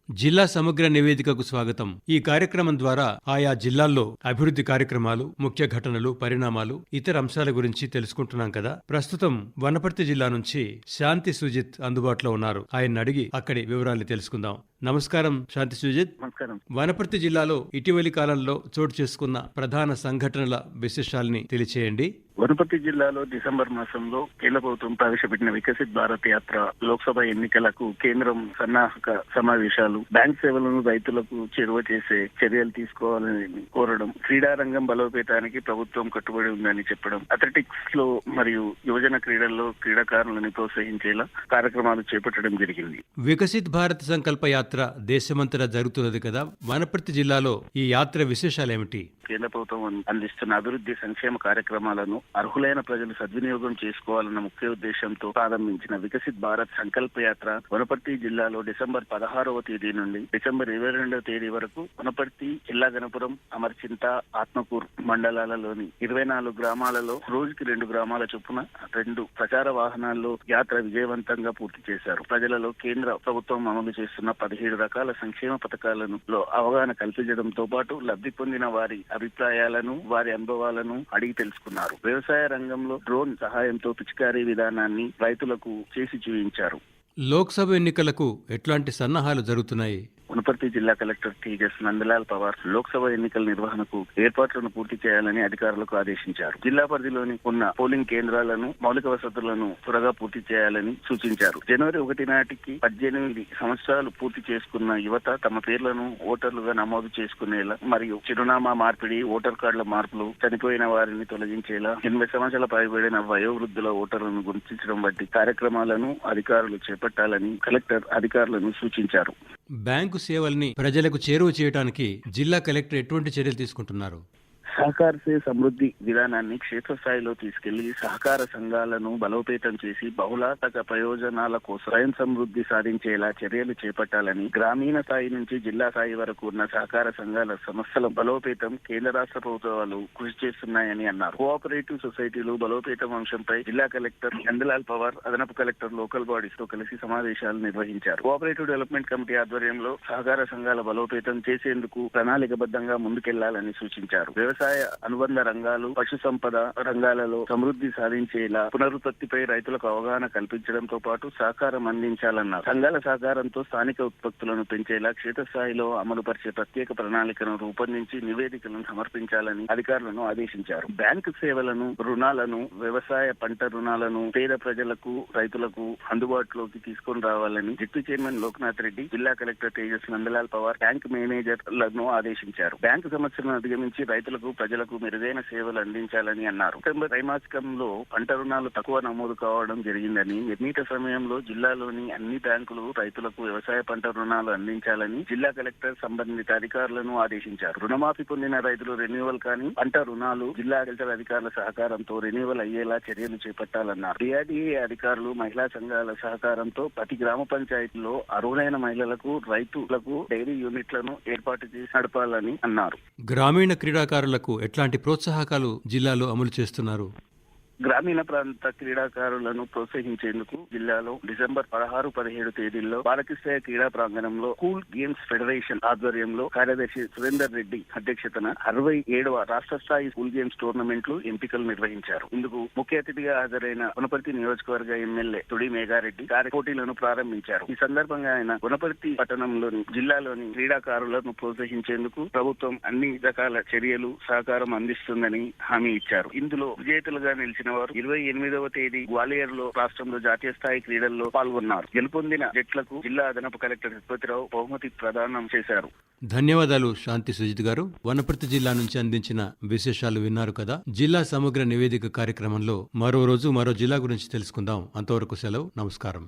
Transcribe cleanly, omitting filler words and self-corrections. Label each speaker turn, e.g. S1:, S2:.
S1: జిల్లా సమగ్ర నివేదికకు స్వాగతం. ఈ కార్యక్రమం ద్వారా ఆయా జిల్లాల్లో అభివృద్ధి కార్యక్రమాలు, ముఖ్య ఘటనలు, పరిణామాలు, ఇతర అంశాల గురించి తెలుసుకుంటున్నాం కదా. ప్రస్తుతం వనపర్తి జిల్లా నుంచి శాంతి సుజిత్ అందుబాటులో ఉన్నారు. ఆయన్ని అడిగి అక్కడి వివరాలు తెలుసుకుందాం. నమస్కారం శాంతి సుజిత్.
S2: నమస్కారం.
S1: వనపర్తి జిల్లాలో ఇటీవలి కాలంలో చోటు చేసుకున్న ప్రధాన సంఘటనల విశేషాల్ని తెలియచేయండి.
S2: వనపర్తి జిల్లాలో డిసెంబర్ మాసంలో కేంద్ర ప్రభుత్వం ప్రవేశపెట్టిన వికసిత్ భారత్ యాత్ర, లోక్సభ ఎన్నికలకు కేంద్రం సన్నాహక సమావేశాలు, బ్యాంక్ సేవలను రైతులకు చేరువ చేసే చర్యలు తీసుకోవాలని కోరడం, క్రీడారంగం బలోపేతానికి ప్రభుత్వం కట్టుబడి ఉందని చెప్పడం, అథ్లెటిక్స్ లో మరియు యువజన క్రీడల్లో క్రీడాకారులను ప్రోత్సహించేలా కార్యక్రమాలు చేపట్టడం జరిగింది.
S1: వికసిత్ భారత్ సంకల్ప యాత్ర దేశమంతటా జరుగుతున్నది కదా. వనపర్తి జిల్లాలో ఈ యాత్ర విశేషాలేమిటి?
S2: కేంద్ర ప్రభుత్వం అందిస్తున్న అభివృద్ధి సంక్షేమ కార్యక్రమాలను అర్హులైన ప్రజలు సద్వినియోగం చేసుకోవాలన్న ముఖ్య ఉద్దేశంతో ప్రారంభించిన వికసిత్ భారత్ సంకల్ప యాత్ర వనపర్తి జిల్లాలో డిసెంబర్ 16వ తేదీ నుండి డిసెంబర్ 22వ తేదీ వరకు వనపర్తి, ఎల్లాగనపురం, అమర్చింత, ఆత్మకూర్ మండలాలలోని 24 గ్రామాలలో రోజుకి 2 గ్రామాల చొప్పున 2 ప్రచార వాహనాల్లో యాత్ర విజయవంతంగా పూర్తి చేశారు. ప్రజలలో కేంద్ర ప్రభుత్వం అమలు చేస్తున్న 17 రకాల సంక్షేమ పథకాలను అవగాహన కల్పించడంతో పాటు లబ్ధి పొందిన వారి అభిప్రాయాలను, వారి అనుభవాలను అడిగి తెలుసుకున్నారు. వ్యవసాయ రంగంలో డ్రోన్ సహాయంతో పిచికారీ విధానాన్ని రైతులకు చేసి చూపించారు.
S1: లోక్సభ ఎన్నికలకు ఎట్లాంటి సన్నాహాలు జరుగుతున్నాయి?
S2: వనపర్తి జిల్లా కలెక్టర్ టీఎస్ నందలాల్ పవార్ లోక్సభ ఎన్నికల నిర్వహణకు ఏర్పాట్లను పూర్తి చేయాలని అధికారులకు ఆదేశించారు. జిల్లా పరిధిలోని ఉన్న పోలింగ్ కేంద్రాలను, మౌలిక వసతులను త్వరగా పూర్తి చేయాలని సూచించారు. జనవరి 1 నాటికి 18 సంవత్సరాలు పూర్తి చేసుకున్న యువత తమ పేర్లను ఓటర్లుగా నమోదు చేసుకునేలా మరియు చిరునామా మార్పిడి, ఓటర్ కార్డుల మార్పులు, చనిపోయిన వారిని తొలగించేలా 80 సంవత్సరాల పైబడిన వయోవృద్ధుల ఓటర్లను గుర్తించడం వంటి కార్యక్రమాలను అధికారులు చేపట్టాలని కలెక్టర్ అధికారులను సూచించారు.
S1: బ్యాంకు సేవల్ని ప్రజలకు చేరువ చేయడానికి జిల్లా కలెక్టర్ ఎటువంటి చర్యలు తీసుకుంటున్నారు?
S2: సహకార సే సమృద్ధి విధానాన్ని క్షేత్రస్థాయిలో తీసుకెళ్లి సహకార సంఘాలను బలోపేతం చేసి బహుళార్థక ప్రయోజనాల కోసం స్వయం సమృద్ధి సాధించేలా చర్యలు చేపట్టాలని, గ్రామీణ స్థాయి నుంచి జిల్లా స్థాయి వరకు ఉన్న సహకార సంఘాల సంస్థల బలోపేతం కేంద్ర రాష్ట్ర ప్రభుత్వాలు కృషి చేస్తున్నాయని అన్నారు. కోఆపరేటివ్ సొసైటీలు బలోపేతం అంశంపై జిల్లా కలెక్టర్ నందలాల్ పవార్ అదనపు కలెక్టర్ లోకల్ బాడీస్ తో కలిసి సమావేశాలు నిర్వహించారు. కోఆపరేటివ్ డెవలప్మెంట్ కమిటీ ఆధ్వర్యంలో సహకార సంఘాల బలోపేతం చేసేందుకు ప్రణాళికబద్ధంగా ముందుకెళ్లాలని సూచించారు. వ్యవసాయ అనుబంధ రంగాలు, పశు సంపద రంగాలలో సమృద్ధి సాధించేలా పునరుత్పత్తిపై రైతులకు అవగాహన కల్పించడంతో పాటు సహకారం అందించాలన్నారు. సంఘాల సహకారంతో స్థానిక ఉత్పత్తులను పెంచేలా క్షేత్రస్థాయిలో అమలుపరిచే ప్రత్యేక ప్రణాళికను రూపొందించి నివేదికలను సమర్పించాలని అధికారులను ఆదేశించారు. బ్యాంకు సేవలను, రుణాలను, వ్యవసాయ పంట రుణాలను పేద ప్రజలకు, రైతులకు అందుబాటులోకి తీసుకొని రావాలని డిప్యూటీ చైర్మన్ లోక్నాథ్ రెడ్డి, జిల్లా కలెక్టర్ తేజస్ నందలాల్ పవార్ బ్యాంక్ మేనేజర్లను ఆదేశించారు. బ్యాంకు సమస్యలను అధిగమించి రైతులకు, ప్రజలకు మెరుగైన సేవలు అందించాలని అన్నారు. సెప్టెంబర్ త్రైమాసికంలో పంట రుణాలు తక్కువ నమోదు కావడం జరిగిందని, నిర్ణీత సమయంలో జిల్లాలోని అన్ని బ్యాంకులు రైతులకు వ్యవసాయ పంట రుణాలు అందించాలని జిల్లా కలెక్టర్ సంబంధిత అధికారులను ఆదేశించారు. రుణమాఫీ పొందిన రైతులు రెన్యువల్ కానీ పంట రుణాలు జిల్లా అగ్రికల్చర్ అధికారుల సహకారంతో రెన్యువల్ అయ్యేలా చర్యలు చేపట్టాలన్నారు. డిఆర్డీఏ అధికారులు, మహిళా సంఘాల సహకారంతో ప్రతి గ్రామ పంచాయతీలో అర్హులైన మహిళలకు, రైతులకు డైరీ యూనిట్లను ఏర్పాటు చేసి నడపాలని అన్నారు.
S1: గ్రామీణ క్రీడాకారులకు ఎట్లాంటి ప్రోత్సాహకాలు జిల్లాలో అమలు చేస్తున్నారు?
S2: గ్రామీణ ప్రాంత క్రీడాకారులను ప్రోత్సహించేందుకు జిల్లాలో డిసెంబర్ 16, 17 తేదీల్లో బాలకిస్తాయ క్రీడా ప్రాంగణంలో స్కూల్ గేమ్స్ ఫెడరేషన్ ఆధ్వర్యంలో కార్యదర్శి సురేందర్ రెడ్డి అధ్యక్షతన 67వ రాష్ట్ర స్థాయి స్కూల్ గేమ్స్ టోర్నమెంట్లు ఎంపికలు నిర్వహించారు. ఇందుకు ముఖ్య అతిథిగా హాజరైన వనపర్తి నియోజకవర్గ ఎమ్మెల్యే తుడి మేఘారెడ్డి పోటీలను ప్రారంభించారు. ఈ సందర్భంగా ఆయన వనపర్తి పట్టణంలోని జిల్లాలోని క్రీడాకారులను ప్రోత్సహించేందుకు ప్రభుత్వం అన్ని రకాల చర్యలు, సహకారం అందిస్తుందని హామీ ఇచ్చారు. ఇందులో విజేతలుగా నిలిచిన వారు 28వ తేదీ గ్వాలియర్ లో రాష్ట్రంలో జాతీయ స్థాయి క్రీడల్లో పాల్గొన్నారు. గెలుపొందిన జట్లకు జిల్లా అదనపు కలెక్టర్ తిరుపతిరావు బహుమతి ప్రదానం చేశారు.
S1: ధన్యవాదాలు శాంతి సుజిత్ గారు. వనపర్తి జిల్లా నుంచి అందించిన విశేషాలు విన్నారు కదా. జిల్లా సమగ్ర నివేదిక కార్యక్రమంలో మరో రోజు మరో జిల్లా గురించి తెలుసుకుందాం. అంతవరకు సెలవు. నమస్కారం.